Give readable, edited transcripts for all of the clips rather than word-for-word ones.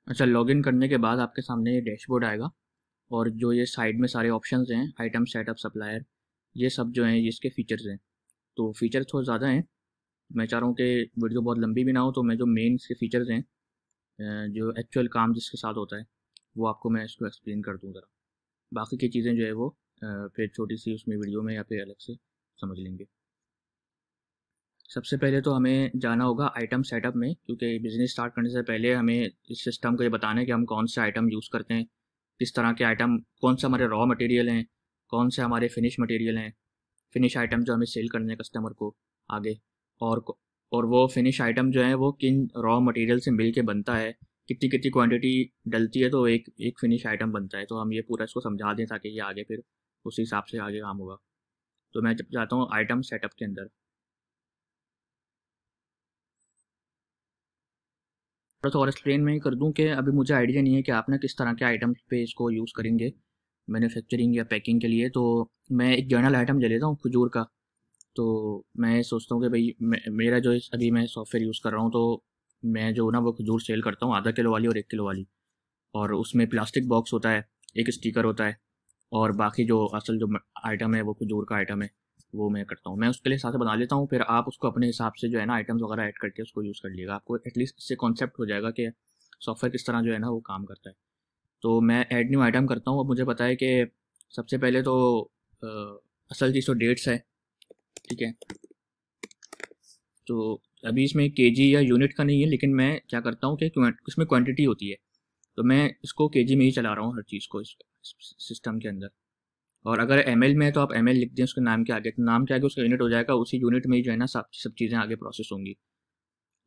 अच्छा, लॉगिन करने के बाद आपके सामने ये डैशबोर्ड आएगा और जो ये साइड में सारे ऑप्शंस हैं, आइटम, सेटअप, सप्लायर, ये सब जो हैं ये इसके फीचर्स हैं। तो फीचर्स थोड़े ज़्यादा हैं। मैं चाह रहा हूँ कि वीडियो बहुत लंबी भी ना हो, तो मैं जो मेन इसके फीचर्स हैं, जो एक्चुअल काम जिसके साथ होता है, वो आपको मैं इसको एक्सप्लेन कर दूँ ज़रा। बाकी की चीज़ें जो है वो फिर छोटी सी उसमें वीडियो में या फिर अलग से समझ लेंगे। सबसे पहले तो हमें जाना होगा आइटम सेटअप में, क्योंकि बिज़नेस स्टार्ट करने से पहले हमें इस सिस्टम को ये बताना है कि हम कौन से आइटम यूज़ करते हैं, किस तरह के आइटम, कौन से हमारे रॉ मटेरियल हैं, कौन से हमारे फिनिश मटेरियल हैं, फिनिश आइटम जो हमें सेल करने हैं कस्टमर को आगे, और और वो फिनिश आइटम जो है वो किन रॉ मटेरियल से मिल के बनता है, कितनी कितनी क्वांटिटी डलती है तो एक एक फिनिश आइटम बनता है। तो हम ये पूरा इसको समझा दें ताकि ये आगे फिर उसी हिसाब से आगे काम होगा। तो मैं जब जाता हूँ आइटम सेटअप के अंदर, थोड़ा सा और एक्सप्लेन मैं कर दूं कि अभी मुझे आइडिया नहीं है कि आपने किस तरह के आइटम्स पे इसको यूज़ करेंगे मैन्युफैक्चरिंग या पैकिंग के लिए। तो मैं एक जर्नल आइटम ले लेता हूँ खजूर का। तो मैं सोचता हूँ कि भाई मेरा जो अभी मैं सॉफ्टवेयर यूज़ कर रहा हूँ, तो मैं जो ना वो खजूर सेल करता हूँ, आधा किलो वाली और 1 किलो वाली। और उसमें प्लास्टिक बॉक्स होता है, एक स्टिकर होता है, और बाकी जो असल जो आइटम है वो खजूर का आइटम है, वो मैं करता हूँ। मैं उसके लिए साथ बना लेता हूँ, फिर आप उसको अपने हिसाब से जो है ना आइटम्स वगैरह ऐड करके उसको यूज़ कर लीजिएगा। आपको एटलीस्ट इससे कॉन्सेप्ट हो जाएगा कि सॉफ्टवेयर किस तरह जो है ना वो काम करता है। तो मैं ऐड न्यू आइटम करता हूँ। अब मुझे पता है कि सबसे पहले तो अ, असल चीज़ तो डेट्स है, ठीक है। तो अभी इसमें केजी या यूनिट का नहीं है, लेकिन मैं क्या करता हूँ कि इसमें क्वांटिटी होती है, तो मैं इसको केजी में ही चला रहा हूँ हर चीज़ को इस सिस्टम के अंदर। और अगर एमएल में है तो आप एमएल लिख दें उसके नाम के आगे, तो नाम के आगे उसका यूनिट हो जाएगा, उसी यूनिट में ही जो है ना सब सब चीज़ें आगे प्रोसेस होंगी।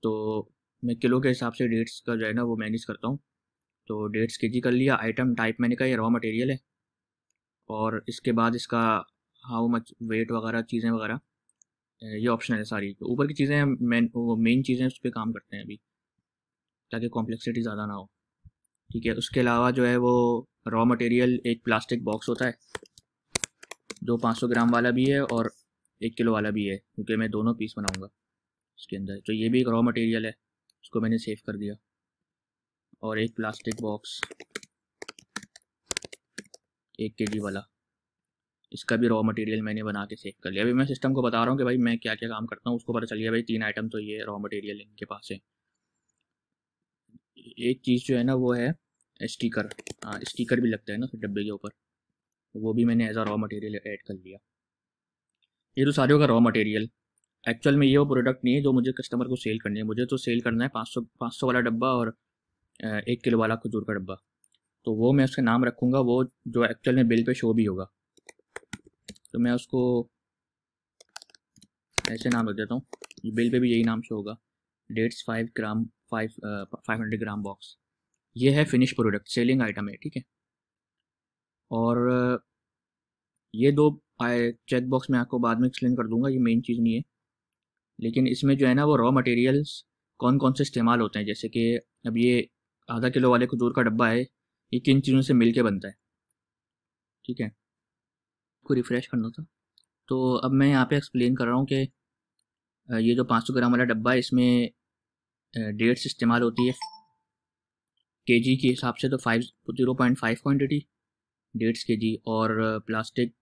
तो मैं किलो के हिसाब से डेट्स का जो है ना वो मैनेज करता हूँ। तो डेट्स केजी कर लिया, आइटम टाइप मैंने कहा ये रॉ मटेरियल है, और इसके बाद इसका हाउ मच वेट वगैरह चीज़ें वगैरह ये ऑप्शनल है सारी। तो ऊपर की चीज़ें मेन चीज़ें उस पर काम करते हैं अभी, ताकि कॉम्प्लेक्सिटी ज़्यादा ना हो, ठीक है। उसके अलावा जो है वो रॉ मटेरियल एक प्लास्टिक बॉक्स होता है, जो 500 ग्राम वाला भी है और 1 किलो वाला भी है, क्योंकि मैं दोनों पीस बनाऊंगा इसके अंदर। तो ये भी एक रॉ मटेरियल है, उसको मैंने सेव कर दिया। और एक प्लास्टिक बॉक्स 1 kg वाला, इसका भी रॉ मटेरियल मैंने बना के सेव कर लिया। अभी मैं सिस्टम को बता रहा हूँ कि भाई मैं क्या क्या काम करता हूँ, उसको पता चल गया भाई 3 आइटम तो ये रॉ मटेरियल इनके पास है। एक चीज़ जो है ना वो है स्टिकर। हाँ, स्टिकर भी लगता है ना फिर डब्बे के ऊपर, वो भी मैंने as a raw material add कर लिया। ये तो सारे होगा रॉ मटेरियल। एक्चुअल में ये वो प्रोडक्ट नहीं है जो मुझे कस्टमर को सेल करनी है। मुझे तो सेल करना है 500 वाला डब्बा और 1 किलो वाला खजूर का डब्बा। तो वो मैं उसका नाम रखूँगा, वो जो एक्चुअल में बिल पे शो भी होगा। तो मैं उसको ऐसे नाम रख देता हूँ, बिल पे भी यही नाम शो होगा, डेट्स 5 ग्राम 500 ग्राम बॉक्स। ये है फिनिश प्रोडक्ट, सेलिंग आइटम है, ठीक है। और ये दो चेक बॉक्स मैं आपको बाद में एक्सप्लेन कर दूंगा, ये मेन चीज़ नहीं है। लेकिन इसमें जो है ना वो रॉ मटेरियल्स कौन कौन से इस्तेमाल होते हैं, जैसे कि अब ये आधा किलो वाले खजूर का डब्बा है, ये किन चीज़ों से मिल के बनता है, ठीक है। को रिफ़्रेश करना था। तो अब मैं यहाँ पे एक्सप्लेन कर रहा हूँ कि ये जो 500 ग्राम वाला डब्बा है, इसमें डेट्स इस्तेमाल होती है केजी के हिसाब से, तो 0.5 क्वान्टिटी डेट्स केजी। और प्लास्टिक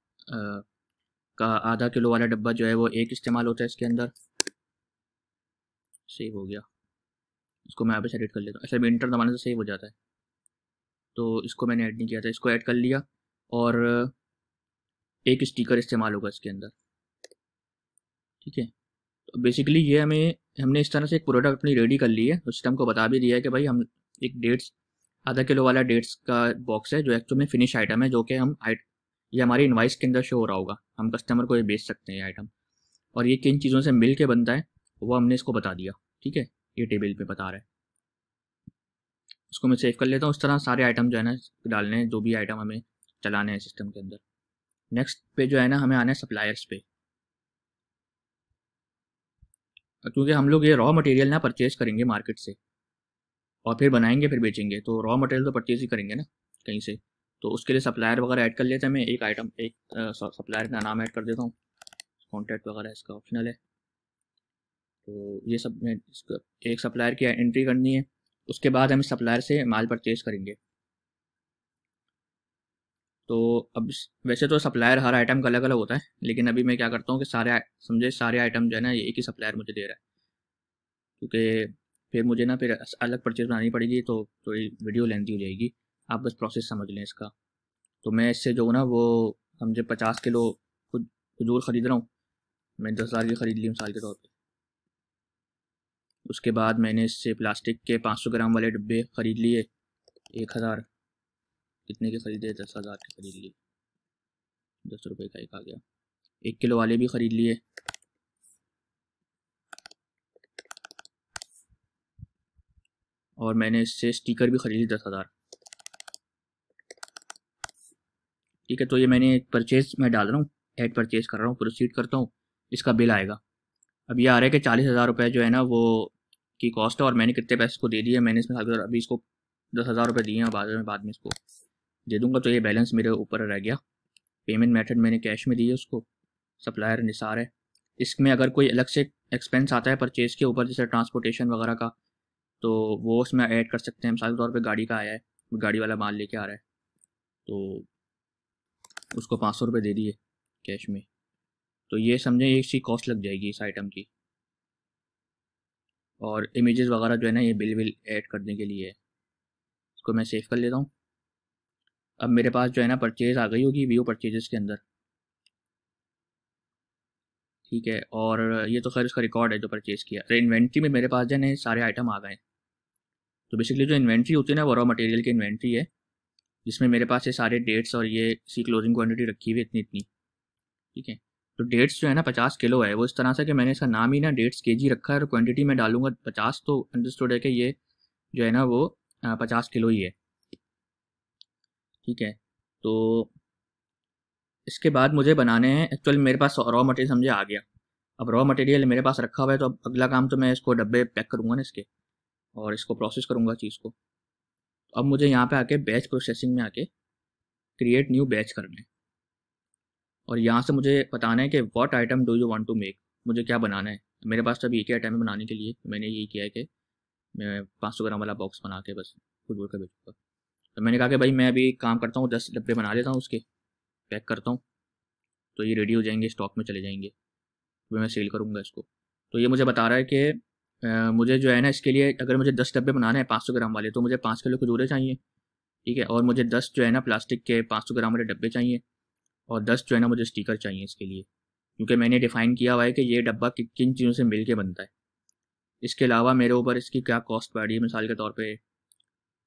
का आधा किलो वाला डब्बा जो है वो एक इस्तेमाल होता है इसके अंदर। सेव हो गया, इसको मैं यहाँ पे एडिट कर लेता हूँ। ऐसे भी इंटर दबाने से सेव हो जाता है, तो इसको मैंने ऐड नहीं किया था, इसको ऐड कर लिया। और एक स्टिकर इस्तेमाल होगा इसके अंदर, ठीक है। तो बेसिकली ये हमने इस तरह से एक प्रोडक्ट अपनी रेडी कर ली है। तो सिस्टम को बता भी दिया है कि भाई हम एक डेट्स आधा किलो वाला डेट्स का बॉक्स है जो एक्चुअल में फिनिश आइटम है, जो कि ये हमारी इनवाइस के अंदर शो हो रहा होगा, हम कस्टमर को ये बेच सकते हैं ये आइटम। और ये किन चीज़ों से मिल के बनता है वो हमने इसको बता दिया, ठीक है। ये टेबल पे बता रहा है, उसको मैं सेव कर लेता हूँ। उस तरह सारे आइटम जो है ना डालने हैं, जो भी आइटम हमें चलाने हैं सिस्टम के अंदर। नेक्स्ट पे जो है ना हमें आना है सप्लायर्स पे, क्योंकि हम लोग ये रॉ मटेरियल ना परचेज करेंगे मार्केट से और फिर बनाएंगे फिर बेचेंगे, तो रॉ मटेरियल तो परचेज ही करेंगे ना कहीं से। तो उसके लिए सप्लायर वगैरह ऐड कर लेते हैं। मैं एक आइटम एक सप्लायर का नाम ऐड कर देता हूँ, कॉन्टैक्ट वगैरह इसका ऑप्शनल है। तो ये सब मैं इसका एक सप्लायर की एंट्री करनी है। उसके बाद हम सप्लायर से माल परचेज़ करेंगे। तो अब वैसे तो सप्लायर हर आइटम का अलग अलग होता है, लेकिन अभी मैं क्या करता हूँ कि सारे आइटम जो है ना ये एक ही सप्लायर मुझे दे रहा है, क्योंकि फिर मुझे ना फिर अलग परचेज़ बनानी पड़ेगी तो थोड़ी वीडियो लेंथी हो जाएगी। आप बस प्रोसेस समझ लें इसका। तो मैं इससे जो ना वो समझे 50 किलो खजूर ख़रीद रहा हूँ। मैं 10,000 की ख़रीद ली मिसाल के तौर पे। उसके बाद मैंने इससे प्लास्टिक के 500 ग्राम वाले डब्बे ख़रीद लिए। 1000 कितने के ख़रीदे? 10,000 के ख़रीद लिए। 10 रुपये का एक आ गया। 1 किलो वाले भी ख़रीद लिए। और मैंने इससे स्टिकर भी ख़रीद ली 10,000। ठीक है, तो ये मैंने परचेज़ में डाल रहा हूँ, ऐड परचेज़ कर रहा हूँ, प्रोसीड करता हूँ। इसका बिल आएगा। अब ये आ रहा है कि 40,000 रुपये जो है ना वो की कॉस्ट है, और मैंने कितने पैसे को दे दिए। मैंने इसमें अभी इसको 10,000 रुपये दिए हैं, बाद में इसको दे दूंगा। तो ये बैलेंस मेरे ऊपर रह गया। पेमेंट मेथड मैंने कैश में दी है उसको। सप्लायर निसार है। इसमें अगर कोई अलग से एक्सपेंस आता है परचेज़ के ऊपर, जैसे ट्रांसपोर्टेशन वगैरह का, तो वो उसमें ऐड कर सकते हैं। मिसाल के तौर पे गाड़ी का आया है, गाड़ी वाला माल लेके आ रहा है, तो उसको 500 रुपये दे दिए कैश में, तो ये समझें एक सी कॉस्ट लग जाएगी इस आइटम की। और इमेजेस वगैरह जो है ना ये बिल ऐड करने के लिए है। इसको मैं सेव कर लेता हूँ। अब मेरे पास जो है ना परचेज़ आ गई होगी व्यू परचेजेस के अंदर। ठीक है, और ये तो खैर उसका रिकॉर्ड है जो परचेज़ किया। तो इन्वेंट्री में मेरे पास जो है ना सारे आइटम आ गए हैं। तो बेसिकली जो इन्वेंट्री होती है ना वो रॉ मटेरियल की इन्वेंट्री है, जिसमें मेरे पास ये सारे डेट्स और ये सी क्लोजिंग क्वांटिटी रखी हुई है इतनी इतनी। ठीक है, तो डेट्स जो है ना 50 किलो है। वो इस तरह से कि मैंने इसका नाम ही ना डेट्स केजी रखा है, और क्वांटिटी में डालूंगा 50, तो अंडरस्टूड है कि ये जो है ना वो 50 किलो ही है। ठीक है, तो इसके बाद मुझे बनाने हैं। एक्चुअल मेरे पास रॉ मटेरियल समझे आ गया। अब रॉ मटेरियल मेरे पास रखा हुआ है, तो अब अगला काम तो मैं इसको डब्बे पैक करूँगा ना इसके, और इसको प्रोसेस करूँगा चीज़ को। अब मुझे यहाँ पे आके बैच प्रोसेसिंग में आके क्रिएट न्यू बैच करना है, और यहाँ से मुझे बताना है कि what item do you want to make, मुझे क्या बनाना है। मेरे पास तो अभी एक ही आइटम है बनाने के लिए। मैंने यही किया है कि मैं 500 ग्राम वाला बॉक्स बना के बस खुद बोल कर बेचूँगा। तो मैंने कहा कि भाई मैं अभी काम करता हूँ, 10 डब्बे बना लेता हूँ उसके, पैक करता हूँ, तो ये रेडी हो जाएंगे, स्टॉक में चले जाएंगे, तो मैं सेल करूँगा इसको। तो ये मुझे बता रहा है कि मुझे जो है ना इसके लिए अगर मुझे 10 डब्बे बनाने हैं 500 ग्राम वाले, तो मुझे 5 किलो खजूरें चाहिए। ठीक है, और मुझे 10 जो है ना प्लास्टिक के 500 ग्राम वाले डब्बे चाहिए, और 10 जो है ना मुझे स्टिकर चाहिए इसके लिए, क्योंकि मैंने डिफ़ाइन किया हुआ है कि ये डब्बा किन चीज़ों से मिल के बनता है। इसके अलावा मेरे ऊपर इसकी क्या कॉस्ट पड़ रही है, मिसाल के तौर पे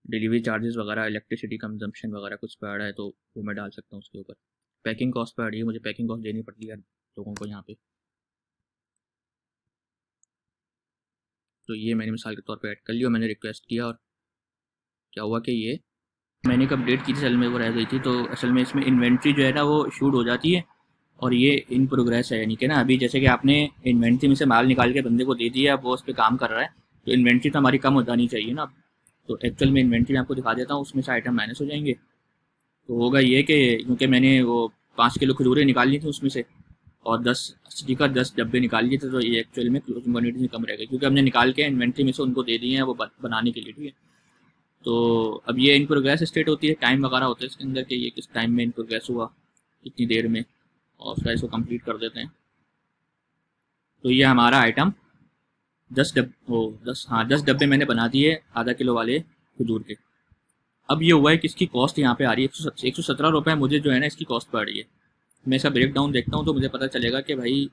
डिलीवरी चार्जेस वगैरह, इलेक्ट्रिसिटी कंजम्पशन वगैरह कुछ पड़ रहा है, तो वो मैं डाल सकता हूँ उसके ऊपर। पैकिंग कॉस्ट पड़ रही है, मुझे पैकिंग कॉस्ट देनी पड़ती है लोगों को यहाँ पे। तो ये मैंने मिसाल के तौर पे ऐड कर लिया, मैंने रिक्वेस्ट किया, और क्या हुआ कि ये मैंने एक अपडेट की थी, असल में वो रह गई थी। तो असल में इसमें इन्वेंट्री जो है ना वो शूट हो जाती है, और ये इन प्रोग्रेस है, यानी कि ना अभी जैसे कि आपने इन्वेंट्री में से माल निकाल के बंदे को दे दिया, अब वो उस पर काम कर रहा है, तो इन्वेंट्री तो हमारी कम हो जानी चाहिए ना। तो एक्चुअल में इन्वेंट्री मैं आपको दिखा देता हूँ, उसमें से आइटम माइनस हो जाएंगे। तो होगा ये कि क्योंकि मैंने वो 5 किलो खजूरें निकाल ली थी उसमें से, और 10 स्टिकर 10 डब्बे निकाल लिए थे, तो ये एक्चुअल में क्लोजिंग क्वान्टिटी से कम रहेगा, क्योंकि हमने निकाल के इन्वेंट्री में से उनको दे दिए हैं वो बनाने के लिए। ठीक है, तो अब ये इन प्रोग्रेस स्टेट होती है, टाइम वगैरह होता है इसके अंदर कि ये किस टाइम में इन प्रोग्रेस हुआ, कितनी देर में, और उसका इसको कंप्लीट कर देते हैं। तो ये हमारा आइटम 10 डब्बे मैंने बना दिए आधा किलो वाले खजूर के। अब ये हुआ है कि इसकी कॉस्ट यहाँ पे आ रही है 117 रुपये मुझे जो है ना इसकी कॉस्ट पड़ रही है। मैं इसका ब्रेक डाउन देखता हूँ तो मुझे पता चलेगा कि भाई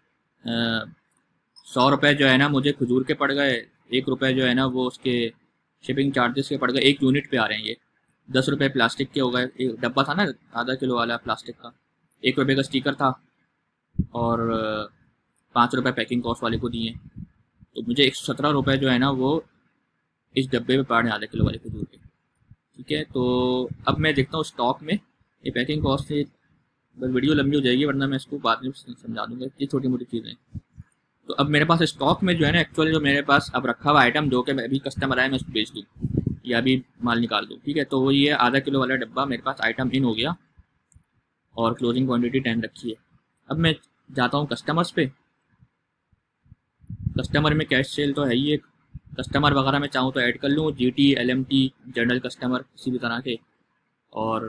100 रुपये जो है ना मुझे खजूर के पड़ गए, 1 रुपये जो है ना वो उसके शिपिंग चार्जेस के पड़ गए, 1 यूनिट पे आ रहे हैं ये। 10 रुपये प्लास्टिक के हो गए, एक डब्बा था ना आधा किलो वाला प्लास्टिक का, 1 रुपये का स्टिकर था, और 5 रुपये पैकिंग कॉस्ट वाले को दिए, तो मुझे 117 रुपये जो है ना वो इस डब्बे में पड़ रहे हैं आधा किलो वाले खजूर के। ठीक है, तो अब मैं देखता हूँ स्टॉक में ये पैकिंग कॉस्ट से, बस वीडियो लंबी हो जाएगी वरना मैं इसको बाद में समझा दूंगा, ये छोटी मोटी चीज़ें। तो अब मेरे पास स्टॉक में जो है ना एक्चुअली जो मेरे पास अब रखा हुआ आइटम, जो कि अभी कस्टमर आया मैं उसको बेच दूँ या अभी माल निकाल दूँ। ठीक है, तो वो ये आधा किलो वाला डब्बा मेरे पास आइटम इन हो गया, और क्लोजिंग क्वान्टिटी 10 रखी है। अब मैं जाता हूँ कस्टमर्स पे। कस्टमर में कैश सेल तो है ही एक, कस्टमर वगैरह मैं चाहूँ तो ऐड कर लूँ, GT, LMT, जनरल कस्टमर किसी भी तरह के, और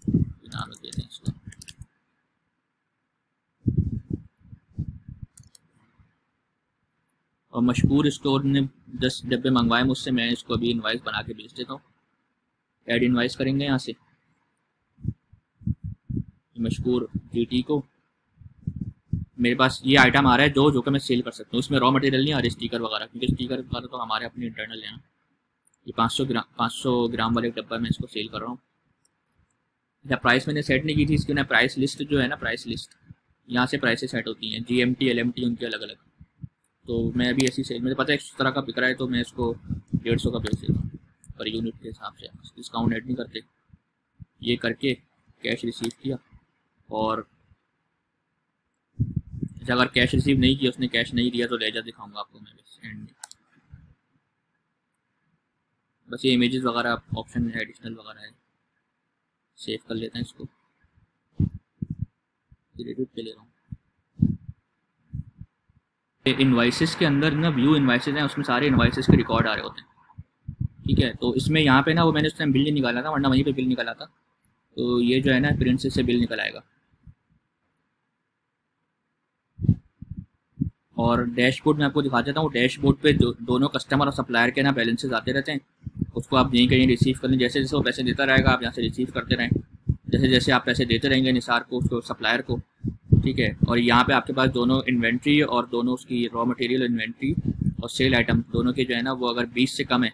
नाम देते हैं इसको, और मशहूर स्टोर ने 10 डब्बे मंगवाए मुझसे, मैं इसको अभी इनवाइस बना के भेज देता हूँ। ऐड इनवाइस करेंगे यहाँ से मशहूर GT को। मेरे पास ये आइटम आ रहा है जो कि मैं सेल कर सकता हूँ, इसमें रॉ मटेरियल नहीं आ रही स्टिकर वगैरह, क्योंकि स्टिकर वगैरह तो हमारे अपने इंटरनल है। ये 500 ग्राम वाले डब्बा मैं इसको सेल कर रहा हूँ। या प्राइस मैंने सेट नहीं की थी इसकी, ना प्राइस लिस्ट जो है ना, प्राइस लिस्ट यहाँ से प्राइसेस सेट होती हैं, GMT LMT उनके अलग अलग। तो मैं अभी ऐसी सेल, मुझे पता है इस तरह का बिक रहा है तो मैं इसको 150 का बेच देता हूँ पर यूनिट के हिसाब से, डिस्काउंट ऐड नहीं करते। ये करके कैश रिसीव किया, और अगर कैश रिसीव नहीं किया, उसने कैश नहीं दिया तो लेजर दिखाऊंगा आपको मैं बस एंड में। बस ये इमेजेस वगैरह ऑप्शन एडिशनल वगैरह है, सेव कर लेते हैं इसको, एडिट पे ले रहा हूँ। इनवाइसेस के अंदर ना व्यू इनवाइसेस हैं, उसमें सारे इनवाइसेस के रिकॉर्ड आ रहे होते हैं, ठीक है। तो इसमें यहाँ पे ना वो मैंने उस टाइम बिल नहीं निकाला था, वरना वहीं पे बिल निकाला था। तो ये जो है ना प्रिंसेस से बिल निकल आएगा। और डैशबोर्ड में आपको दिखा देता हूँ, डैशबोर्ड पे दोनों कस्टमर और सप्लायर के ना बैलेंसेस आते रहते हैं, उसको आप यहीं कहीं रिसीव कर लें। जैसे जैसे वो पैसे देता रहेगा आप यहाँ से रिसीव करते रहें, जैसे जैसे आप पैसे देते रहेंगे निसार को, उसको सप्लायर को, ठीक है। और यहाँ पे आपके पास दोनों इन्वेंट्री और दोनों उसकी रॉ मटेरियल इन्वेंट्री और सेल आइटम दोनों के जो है ना, वो अगर 20 से कम है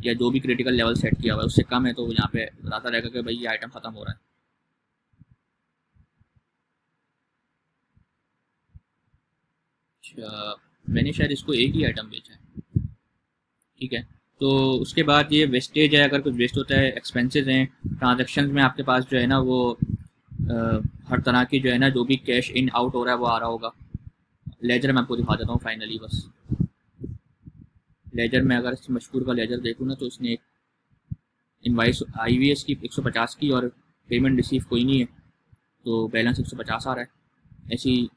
या जो भी क्रिटिकल लेवल सेट किया हुआ है उससे कम है, तो यहाँ पे बताता रहेगा कि भाई ये आइटम ख़त्म हो रहा है। अच्छा, मैंने शायद इसको एक ही आइटम बेचा है, ठीक है। तो उसके बाद ये वेस्टेज है, अगर कुछ वेस्ट होता है, एक्सपेंसेस हैं, ट्रांजेक्शन में आपके पास जो है ना वो हर तरह की जो है ना जो भी कैश इन आउट हो रहा है वो आ रहा होगा। लेजर मैं आपको दिखा देता हूँ फाइनली, बस लेजर में अगर मशहूर का लेजर देखूँ ना, तो इसने एक इनवाइस आई हुई है इसकी 150 की, और पेमेंट रिसीव कोई नहीं है, तो बैलेंस 150 आ रहा है। ऐसी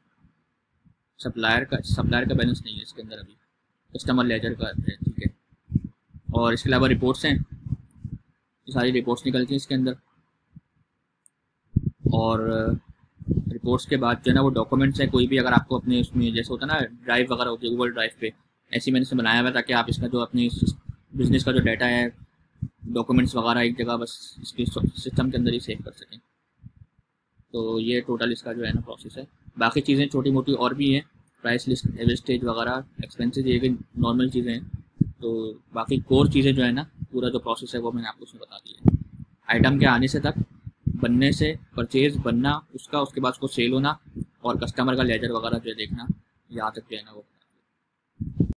सप्लायर का बैलेंस नहीं है इसके अंदर अभी, कस्टमर लेजर का है, ठीक है। और इसके अलावा रिपोर्ट्स हैं, सारी रिपोर्ट्स निकलती हैं इसके अंदर, और रिपोर्ट्स के बाद जो है ना वो डॉक्यूमेंट्स हैं, कोई भी अगर आपको अपने उसमें जैसे होता है ना ड्राइव वगैरह होती है गूगल ड्राइव पे, ऐसे मैंने इसे बनाया हुआ ताकि आप इसका जो अपनी बिजनेस का जो डाटा है, डॉक्यूमेंट्स वगैरह एक जगह बस इसके सिस्टम के अंदर ही सेव कर सकें। तो ये टोटल इसका जो है ना प्रोसेस है। बाकी चीज़ें छोटी मोटी और भी हैं, प्राइस लिस्ट, वेस्टेज वगैरह, एक्सपेंसेस, ये नॉर्मल चीज़ें हैं। तो बाकी कोर चीज़ें जो है ना, पूरा जो प्रोसेस है वो मैंने आपको उसमें बता दिया है, आइटम के आने से तक, बनने से, परचेज बनना उसका, उसके बाद उसको सेल होना, और कस्टमर का लेजर वगैरह जो है देखना, यहाँ तक जो है ना वो